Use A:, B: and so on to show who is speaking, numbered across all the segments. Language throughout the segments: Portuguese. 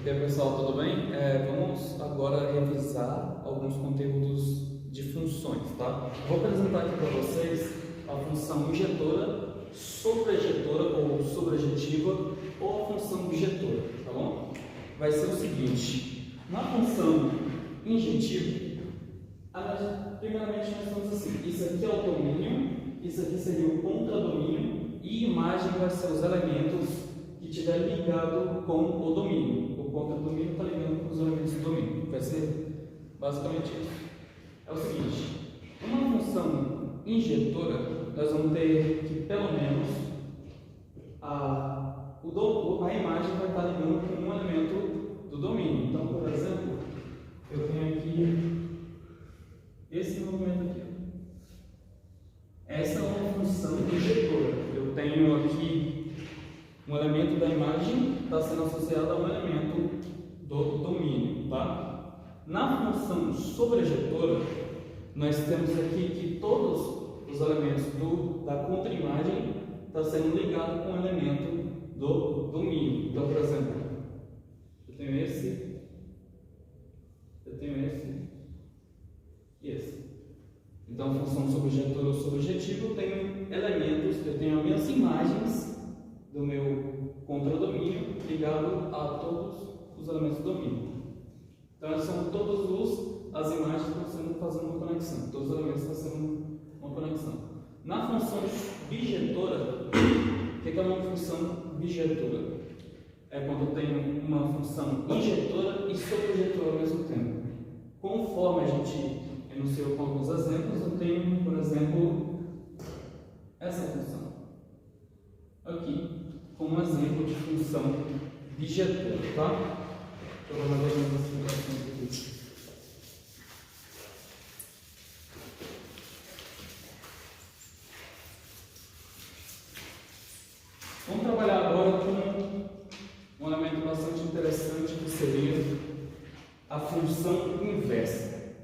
A: E aí, pessoal, tudo bem? Vamos agora revisar alguns conteúdos de funções, tá? Vou apresentar aqui para vocês a função injetora, sobrejetora ou sobrejetiva ou a função bijetora, tá bom? Vai ser o seguinte: na função injetiva, primeiramente nós temos assim, isso aqui é o domínio, isso aqui seria o contradomínio e imagem vai ser os elementos que estiver ligado com o domínio. O contradomínio está ligando com os elementos do domínio. Vai ser basicamente isso. É o seguinte: uma função injetora, nós vamos ter que pelo menos a imagem vai estar ligando com um elemento do domínio. Então, por exemplo, eu tenho aqui esse movimento aqui. Essa é uma função injetora. Eu tenho aqui um elemento da imagem está sendo associado a um elemento do domínio, tá? Na função sobrejetora, nós temos aqui que todos os elementos da contra-imagem estão sendo ligados com um elemento do domínio. Então, por exemplo, eu tenho esse e esse. Então, função sobrejetora ou sobrejetiva, eu tenho elementos, eu tenho as minhas imagens do meu contradomínio ligado a todos os elementos do domínio. Então, são as imagens que estão fazendo uma conexão, todos os elementos estão sendo uma conexão. Na função bijetora, o que é uma função bijetora? É quando eu tenho uma função injetora e sobrejetora ao mesmo tempo. Conforme a gente enunciou com alguns exemplos, eu tenho, por exemplo, essa função aqui, como um exemplo de função bijetora, tá? Deixa eu dar uma explicação aqui. Vamos trabalhar agora com um elemento bastante interessante que seria a função inversa.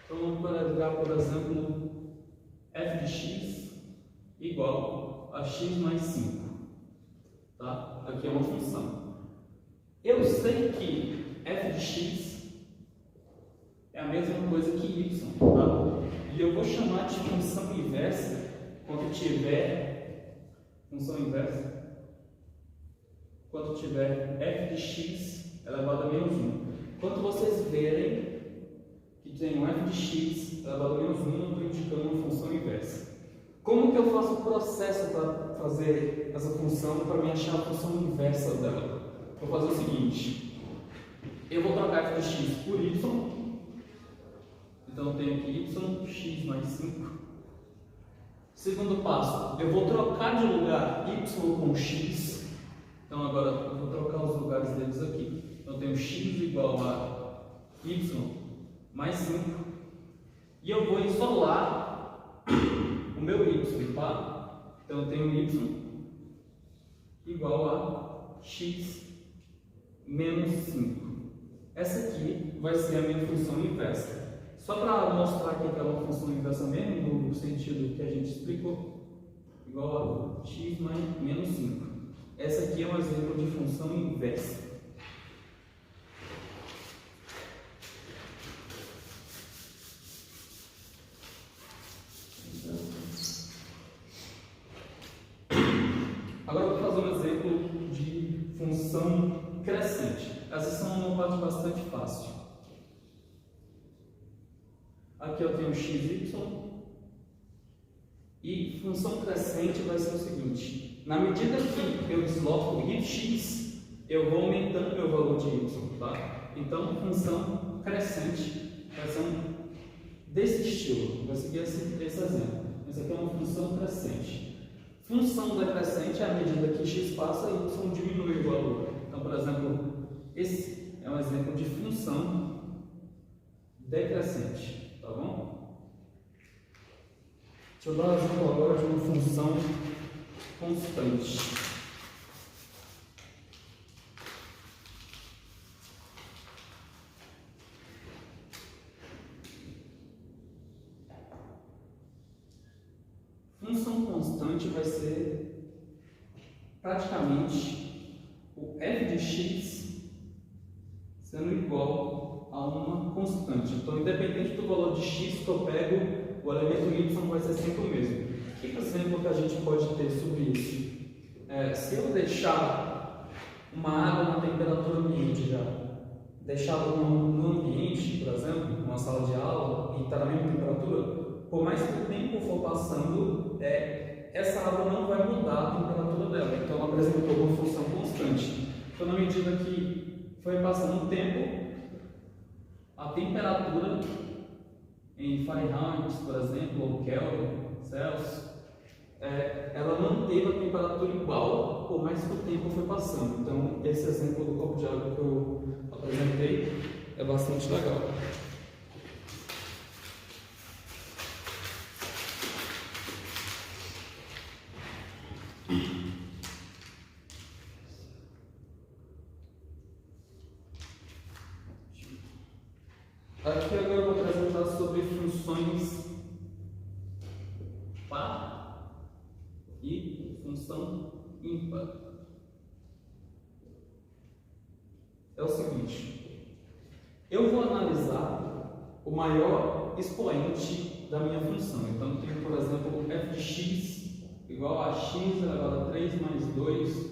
A: Então vamos pegar, por exemplo, f de x igual a x mais 5. Tá? Aqui é uma função. Eu sei que f de x é a mesma coisa que y, tá? E eu vou chamar de função inversa quando tiver função inversa, quando tiver f de x elevado a menos 1. Quando vocês verem que tem um f de x elevado a menos 1, eu estou indicando uma função inversa. Como que eu faço o processo para fazer essa função, para me achar a função inversa dela? Vou fazer o seguinte: eu vou trocar f de x por y. Então eu tenho aqui y, x mais 5. Segundo passo, eu vou trocar de lugar y com x. Então agora eu vou trocar os lugares deles aqui. Então eu tenho x igual a y mais 5. E eu vou isolar o meu y, tá? Então eu tenho y igual a x menos 5. Essa aqui vai ser a minha função inversa. Só para mostrar aqui que é uma função inversa mesmo, no sentido que a gente explicou, igual a x mais menos 5. Essa aqui é um exemplo de função inversa. Agora eu vou fazer um exemplo de função crescente. Essas são uma parte bastante fácil. Aqui eu tenho xy e função crescente vai ser o seguinte: na medida que eu desloco x, eu vou aumentando meu valor de y, tá? Então, função crescente vai ser desse estilo, vai seguir esse exemplo. Essa aqui é uma função crescente. Função decrescente é a medida que x passa e y diminui o valor. Então, por exemplo, esse é um exemplo de função decrescente, tá bom? Deixa eu dar um exemplo agora de uma função constante. Função constante vai ser praticamente o f de x sendo igual a uma constante. Então, independente do valor de x que eu pego, o elemento y vai ser sempre o mesmo. Que exemplo que a gente pode ter sobre isso? Se eu deixar uma água na temperatura ambiente já, deixar no ambiente, por exemplo, numa sala de aula, e está na mesma temperatura, por mais que o tempo for passando, essa água não vai mudar a temperatura dela. Então, ela apresentou uma função constante. Então, na medida que foi passando o tempo, a temperatura em Fahrenheit, por exemplo, ou Kelvin, Celsius, ela manteve a temperatura igual, por mais que o tempo foi passando. Então, esse exemplo do copo de água que eu apresentei é bastante legal. Aqui agora eu vou apresentar sobre funções par e função ímpar. É o seguinte, eu vou analisar o maior expoente da minha função. Então, eu tenho, por exemplo, f de x igual a x elevado a 3 mais 2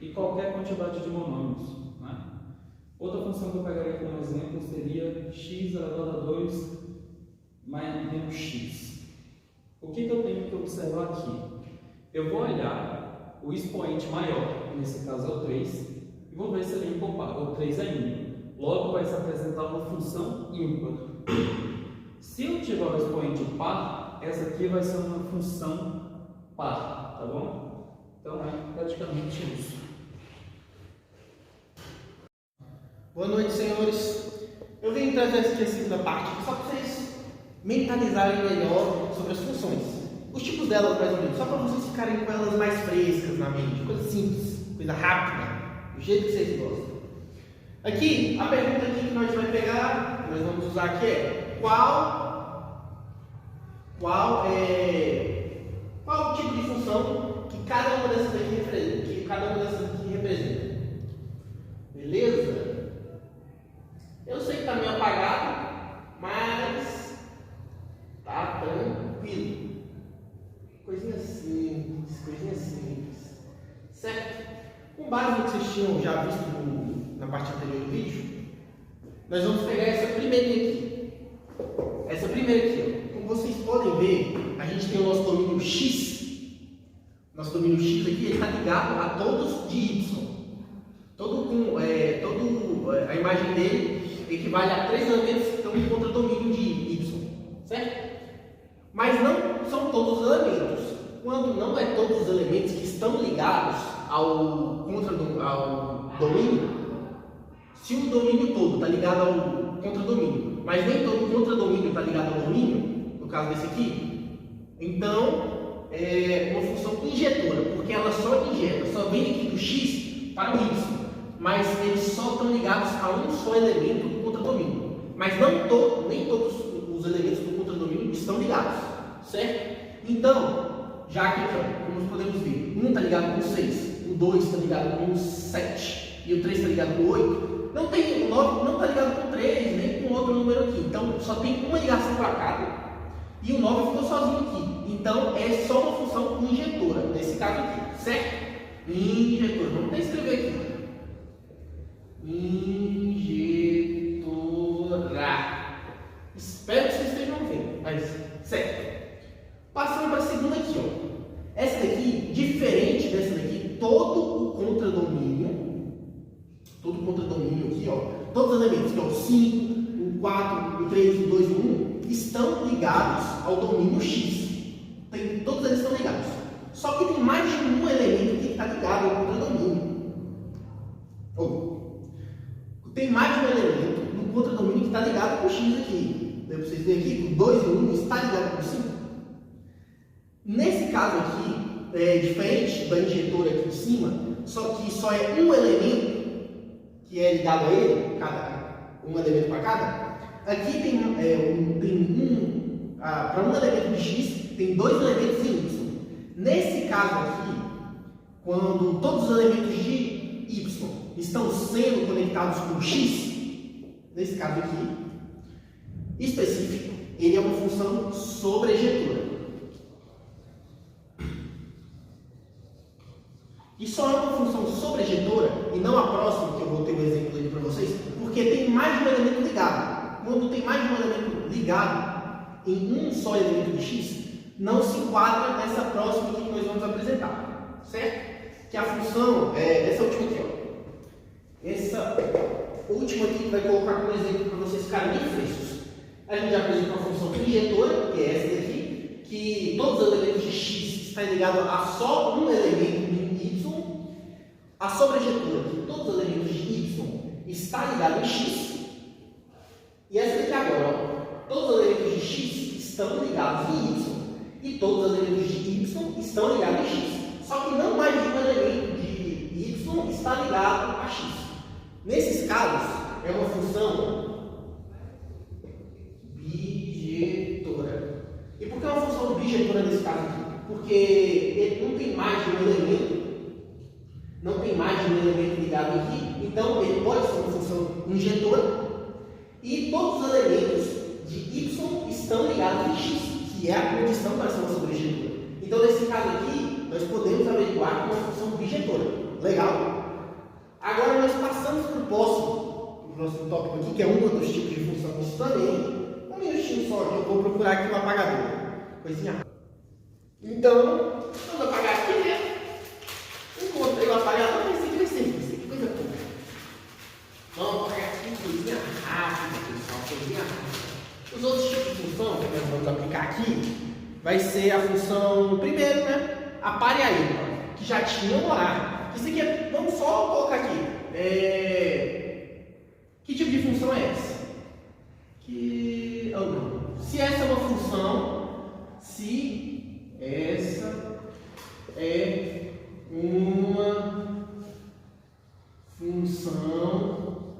A: e qualquer quantidade de monômios, né? Outra função que eu pegaria como exemplo seria x elevado a 2 menos x. O que eu tenho que observar aqui? Eu vou olhar o expoente maior, nesse caso é o 3, e vou ver se ele é ímpar ou par. O 3 é ímpar. Logo vai se apresentar uma função ímpar. Se eu tiver o expoente par, essa aqui vai ser uma função par, tá bom? Então é praticamente isso.
B: Boa noite, senhores. Eu vim trazer aqui a segunda parte, só para vocês mentalizarem melhor sobre as funções. Os tipos delas, mais ou menos, só para vocês ficarem com elas mais frescas na mente. Coisa simples, coisa rápida, do jeito que vocês gostam. Aqui, a pergunta aqui que nós vamos pegar, nós vamos usar aqui é qual o tipo de função que cada uma dessas aqui representa. Beleza? Eu sei que está meio apagado, mas tá tranquilo. Coisinha simples. Certo? Com base no que vocês tinham já visto na parte anterior do vídeo, nós vamos pegar essa primeirinha aqui. Essa primeira aqui, ó. Como vocês podem ver, a gente tem o nosso domínio x. Nosso domínio x aqui está ligado a todos de y. A imagem dele equivale a 3 elementos que estão em contradomínio de y, certo? Mas não são todos os elementos. Quando não é todos os elementos que estão ligados ao domínio, se o domínio todo está ligado ao contradomínio, mas nem todo o contradomínio está ligado ao domínio, no caso desse aqui, então é uma função injetora, porque ela só injeta, só vem aqui do x para o y. Mas eles só estão ligados a um só elemento do contradomínio. Mas nem todos os elementos do contradomínio estão ligados, certo? Então, já que aqui, como podemos ver, um está ligado com 6, o 2 está ligado com 7 e o 3 está ligado com 8, o 9 não está ligado com 3, nem com outro número aqui. Então, só tem uma ligação para cada e o 9 ficou sozinho aqui. Então, é só uma função injetora, nesse caso aqui, certo? Injetora, vamos até escrever aqui. Injetora. Espero que vocês estejam vendo, mas certo. Passando para a segunda aqui, ó. Essa daqui, diferente dessa daqui, todo o contradomínio aqui, ó, todos os elementos, que é o 5, o 4, o 3, o 2 e o 1, estão ligados ao domínio x. Todos eles estão ligados. Só que tem mais de um elemento que está ligado ao contradomínio. Tem mais de um elemento no contradomínio que está ligado com o x aqui. Dá para vocês verem aqui que o 2 e o 1 está ligado com o 5. Nesse caso aqui, é diferente da injetora aqui em cima, só que só é um elemento que é ligado a ele, um elemento para cada. Aqui para um elemento de x, tem 2 elementos em y. Nesse caso aqui, quando todos os elementos de y estão sendo conectados conectados com x, nesse caso aqui, específico, ele é uma função sobrejetora. E só é uma função sobrejetora, e não a próxima, que eu vou ter um exemplo aí para vocês, porque tem mais de um elemento ligado. Quando tem mais de um elemento ligado em um só elemento de x, não se enquadra nessa próxima aqui que nós vamos apresentar, certo? Que a função é essa última aqui, ó. Essa última aqui que vai colocar como exemplo para vocês ficarem bem frescos. A gente já apresentou uma função injetora, que é essa daqui, que todos os elementos de x estão ligados a só um elemento em y. A sobrejetora, que todos os elementos de y está ligado em x. E essa daqui agora, ó, todos os elementos de x estão ligados em y. E todos os elementos de y estão ligados em x. Só que não mais de um elemento de y está ligado a x. Nesses casos, é uma função bijetora. E por que é uma função bijetora nesse caso aqui? Porque ele não tem mais de um elemento. Não tem mais de um elemento ligado aqui. Então, ele pode ser uma função injetora. E todos os elementos de y estão ligados em x, que é a condição para ser uma sobrejetora. Então, nesse caso aqui, nós podemos averiguar com uma função bijetora. Legal? Agora, nós passamos para o próximo tópico aqui, que é um dos tipos de função também. Um minutinho só, que eu vou procurar aqui um apagador. Coisinha rápida. Então, vamos apagar aqui, né? Encontrei o apagador, mas isso aqui vai ser isso. Que coisa boa. Vamos apagar aqui, coisinha rápida, pessoal. Coisinha rápida. Os outros tipos de função que nós vamos aplicar aqui vai ser a função, primeiro, né? A par e a ímpar, que já tinham lá. Isso aqui é, vamos só colocar aqui. Que tipo de função é essa? Se essa é uma função, se essa é uma função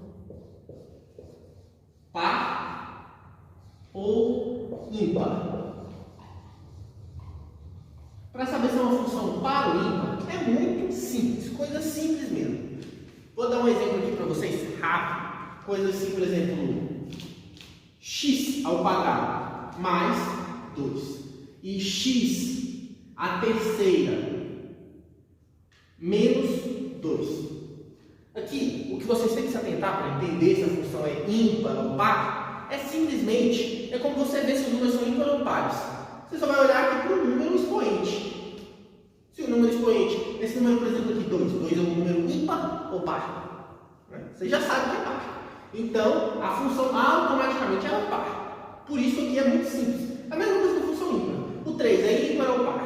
B: par ou ímpar. Para saber se é uma função par ou ímpar, é muito simples, coisa simples mesmo. Vou dar um exemplo aqui para vocês, rápido. Coisa assim, por exemplo, x ao quadrado mais 2 e x à terceira menos 2. Aqui, o que vocês têm que se atentar para entender se a função é ímpar ou par, é simplesmente, é como você vê se os números são ímpares ou pares. Você só vai olhar aqui para o número expoente. Se o número expoente, esse número, por exemplo, aqui 2 é um número ímpar ou par? Você já sabe que é par. Então, a função automaticamente é par. Por isso aqui é muito simples. A mesma coisa que a função ímpar. O 3 é ímpar ou par?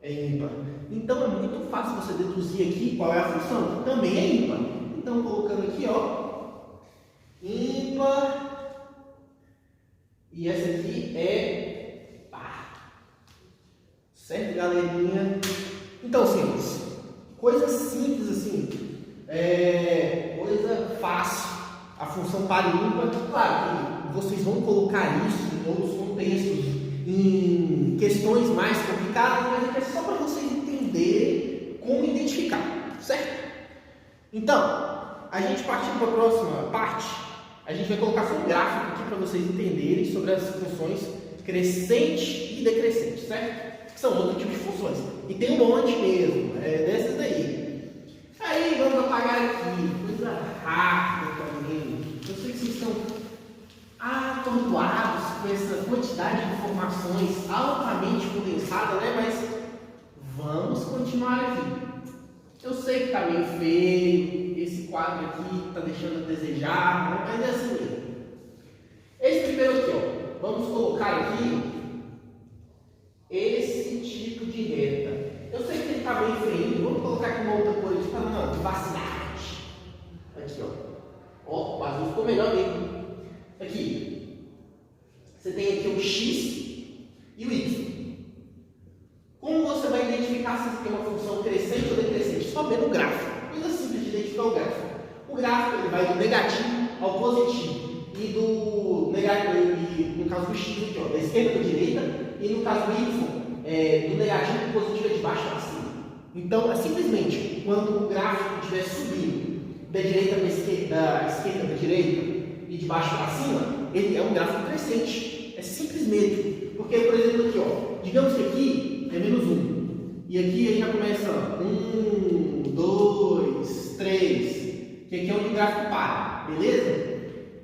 B: É ímpar. Então, é muito fácil você deduzir aqui qual é a função, que também é ímpar. Então, colocando aqui, ó, ímpar. E essa aqui é par. Certo, galerinha? Então, simples. Coisa simples assim. Coisa fácil. A função par e ímpar. Claro que vocês vão colocar isso em outros contextos, em questões mais complicadas, mas aqui é só para vocês entenderem como identificar, certo? Então, a gente partindo para a próxima parte, a gente vai colocar só um gráfico aqui para vocês entenderem sobre as funções crescente e decrescente, certo? Que são outro tipo de funções. E tem um monte mesmo, dessas daí. Aí vamos apagar aqui, coisa rápida também. Eu sei que vocês estão atordoados com essa quantidade de informações altamente condensada, né? Mas vamos continuar aqui. Eu sei que está meio feio, esse quadro aqui está deixando a desejar, né? Mas é assim mesmo. Esse primeiro aqui, ó, vamos colocar aqui esse tipo de reta. Eu sei que ele está meio feio, vamos colocar aqui uma outra coisa para não vacilar. Aqui, ó. Ó, o azul ficou melhor mesmo. Aqui, você tem aqui o x e o y. Como você vai identificar se tem uma função crescente ou decrescente? Só vendo o gráfico. Coisa simples de identificar o gráfico. O gráfico ele vai do negativo ao positivo. E do negativo, no caso do x aqui, ó, da esquerda para a direita. E no caso do y, do negativo para o positivo é de baixo para cima. Então, é simplesmente quando o gráfico estiver subindo da direita para esquerda, da esquerda para direita e de baixo para cima, ele é um gráfico crescente. É simples mesmo. Porque, por exemplo, aqui, ó, digamos que aqui é menos 1. E aqui ele já começa 1, 2, 3, que aqui é onde o gráfico para, beleza?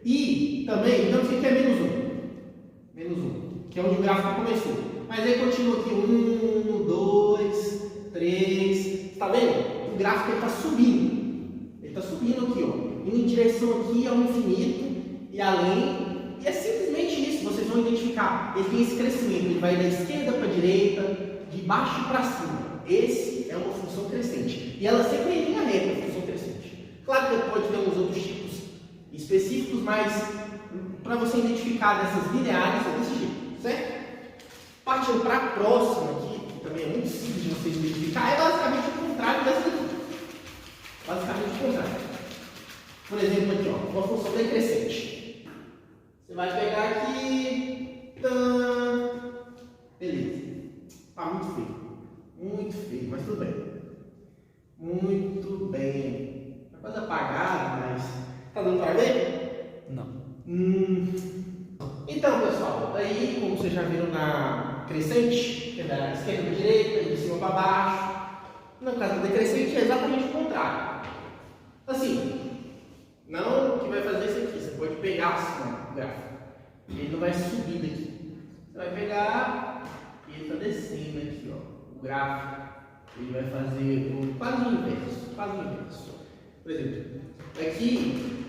B: E também, digamos que aqui é menos 1, que é onde o gráfico começou. Mas aí continua aqui 1, 2, 3, tá vendo? O gráfico está subindo. Ele está subindo aqui, ó, indo em direção aqui ao infinito e além. E é simplesmente isso, vocês vão identificar. Ele tem esse crescimento, ele vai da esquerda para a direita, de baixo para cima. Esse é uma função crescente. E ela sempre é em linha reta, a função crescente. Claro que pode ter uns outros tipos específicos, mas para você identificar dessas lineares é desse tipo, certo? Partindo para a próxima aqui, que também é muito simples de vocês identificar, é basicamente o contrário dessa daqui. Basicamente o contrário. Por exemplo, aqui, ó, uma função decrescente. Você vai pegar aqui. Beleza. Tá muito feio. Muito feio, mas tudo bem. Muito bem. Uma coisa apagada, mas. Tá dando para ver?
A: Não.
B: Então, pessoal, aí, como vocês já viram na crescente, que é da esquerda para a direita, de cima para baixo. No caso da decrescente é exatamente o contrário. Assim, não que vai fazer isso aqui, você pode pegar assim, ó, o gráfico. Ele não vai subir daqui. Você vai pegar e ele está descendo aqui, ó, o gráfico. Ele vai fazer quase o inverso, quase o inverso. Por exemplo, aqui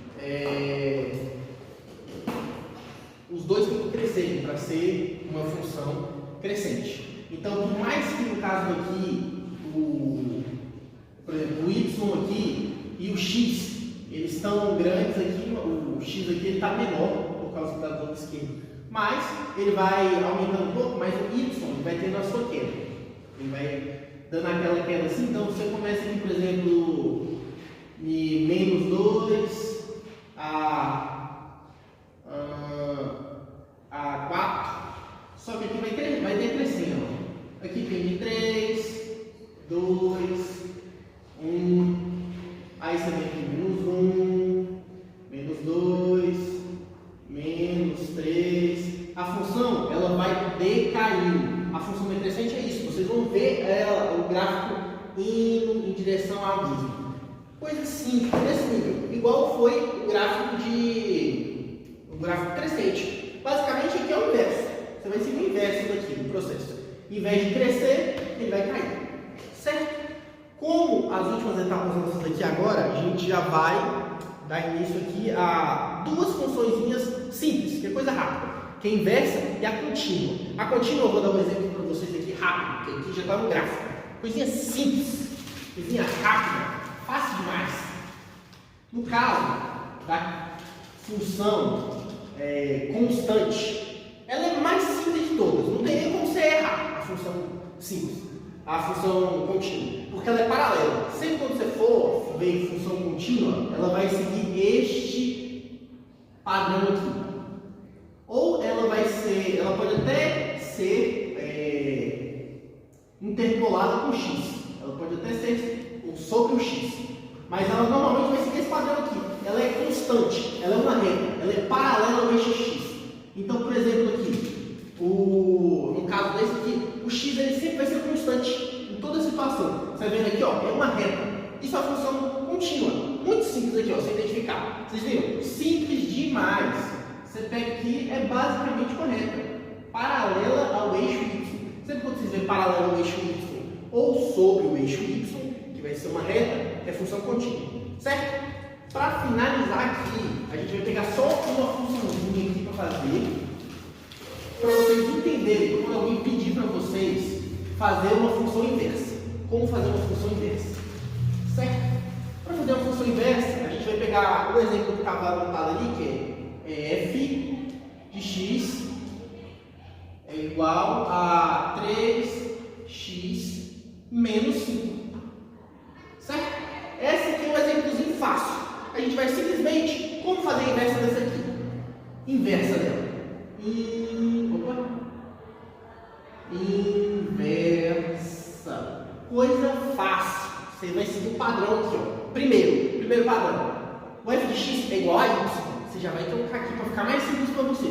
B: os dois têm que crescer para ser uma função crescente. Então, por mais que no caso aqui, por exemplo, o y aqui e o x, eles estão grandes aqui, o x aqui está menor por causa da ponta esquerda. Mas ele vai aumentando um pouco, mas o y ele vai tendo a sua queda. Ele vai dando aquela queda assim, então você começa aqui, por exemplo, de menos 2 a 4, só que aqui vai decrescendo. Aqui tem de 3, 2, 1, aí você vem aqui menos 1, menos 2, menos 3. A função ela vai decaindo. A função decrescente é isso. Vocês vão ver o gráfico indo em direção ao abismo. Coisa simples, desse nível. Igual foi o gráfico crescente. Basicamente aqui é o inverso. Você vai seguir o inverso daqui no processo. Em vez de crescer, ele vai cair. Certo? Como as últimas etapas nossas aqui agora, a gente já vai dar início aqui a duas funçõezinhas simples, que é coisa rápida. Que é a inversa e a contínua. A contínua eu vou dar um exemplo para vocês aqui rápido, porque aqui já está no gráfico. Coisinha simples, coisinha rápida, fácil demais. No caso da função constante, ela é mais simples de todas. Não tem nem como você errar a função simples, a função contínua, porque ela é paralela. Sempre quando você for ver função contínua, ela vai seguir este padrão aqui. Ou ela pode até ser interpolada com x. Ela pode até ser sobre o x. Mas ela normalmente vai seguir esse padrão aqui. Ela é constante, ela é uma reta, ela é paralela ao eixo x. Então, por exemplo, aqui, no caso desse aqui, o x ele sempre vai ser constante em toda situação. Você vendo aqui, ó, é uma reta. Isso é uma função contínua. Muito simples aqui, ó, você identificar. Vocês viram? Simples demais. Você pega aqui, é basicamente uma reta, paralela ao eixo y. Sempre quando vocês verem paralela ao eixo y ou sobre o eixo y, que vai ser uma reta, é função contínua. Certo? Para finalizar aqui, a gente vai pegar só uma funçãozinha aqui para fazer, para vocês entenderem, quando alguém pedir para vocês fazer uma função inversa. Como fazer uma função inversa? Certo? Para fazer uma função inversa, a gente vai pegar o exemplo que estava anotado ali, que é f de x é igual a 3x menos 5. Certo? Esse aqui é um exemplozinho fácil. A gente vai simplesmente, como fazer a inversa dessa aqui? Inversa dela. Inversa. Coisa fácil. Você vai seguir o padrão aqui, ó. Primeiro primeiro padrão. O f de x é igual a y. Você já vai trocar aqui para ficar mais simples para você.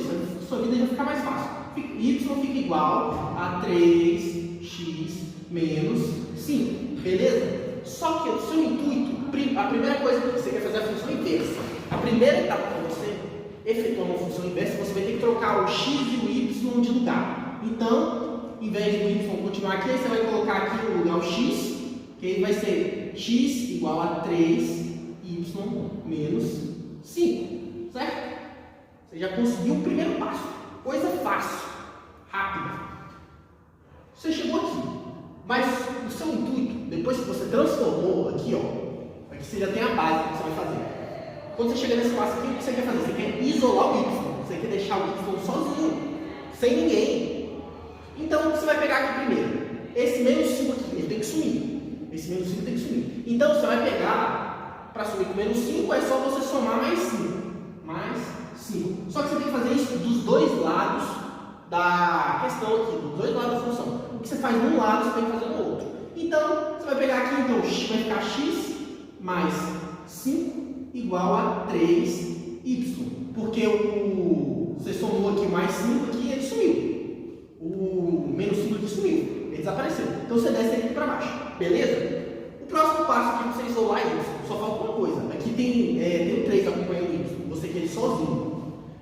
B: Sua vida já fica mais fácil. Y fica igual a 3x menos 5. Beleza? Só que o seu intuito, a primeira coisa que você quer fazer é a função inversa. A primeira etapa para você efetuar uma função inversa, você vai ter que trocar o x e o y de lugar. Então, em vez do y continuar aqui, você vai colocar aqui no lugar o x, que aí vai ser x igual a 3y menos 5. Certo? Você já conseguiu o primeiro passo. Coisa fácil, rápida. Você chegou aqui, mas o seu intuito, depois que você transformou aqui, ó, aqui você já tem a base que você vai fazer. Quando você chega nesse passo aqui, o que você quer fazer? Você quer isolar o y, você quer deixar o y sozinho, sem ninguém. Então, você vai pegar aqui primeiro. Esse menos 5 aqui, ele tem que sumir. Esse menos 5 tem que sumir. Então, você vai pegar, para sumir com menos 5, é só você somar mais 5. Mais 5. Só que você tem que fazer isso dos dois lados da questão aqui, dos dois lados da função. O que você faz num lado, você tem que fazer no outro. Então, você vai pegar aqui, então, vai ficar x mais 5 igual a 3y. Porque você somou aqui mais 5 aqui, ele sumiu. O menos 5 aqui sumiu. Ele desapareceu. Então, você desce aqui para baixo. Beleza? O próximo passo aqui é você isolar y. Só falta uma coisa. Aqui tem o 3 acompanhando y. Você quer ele sozinho.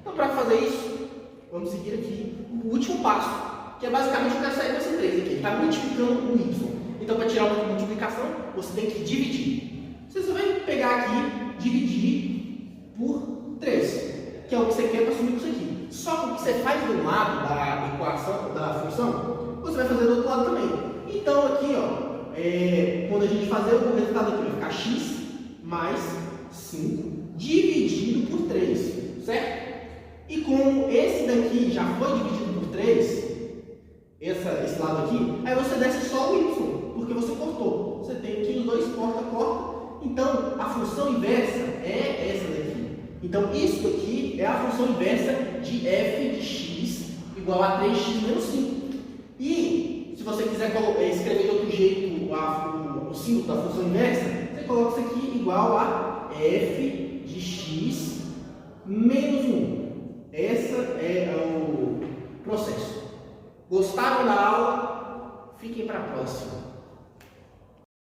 B: Então, para fazer isso, vamos seguir aqui o último passo, que é basicamente eu quero sair com esse 3 aqui. Ele está multiplicando o y. Então, para tirar uma multiplicação, você tem que dividir. Você só vai pegar aqui, dividir por 3, que é o que você quer para assumir com isso aqui. Só que o que você faz de um lado da equação, da função, você vai fazer do outro lado também. Então, aqui, ó, quando a gente fazer o resultado aqui, vai ficar x mais 5 dividido por 3, certo? E como esse daqui já foi dividido por 3, esse lado aqui, aí você desce só o y, porque você cortou. Você tem aqui os dois, corta. Então, a função inversa é essa daqui. Então, isso aqui é a função inversa de f de x igual a 3x menos 5. E, se você quiser escrever de outro jeito o símbolo da função inversa, você coloca isso aqui igual a f de x menos 1. Esse é o processo. Gostaram da aula? Fiquem para a próxima.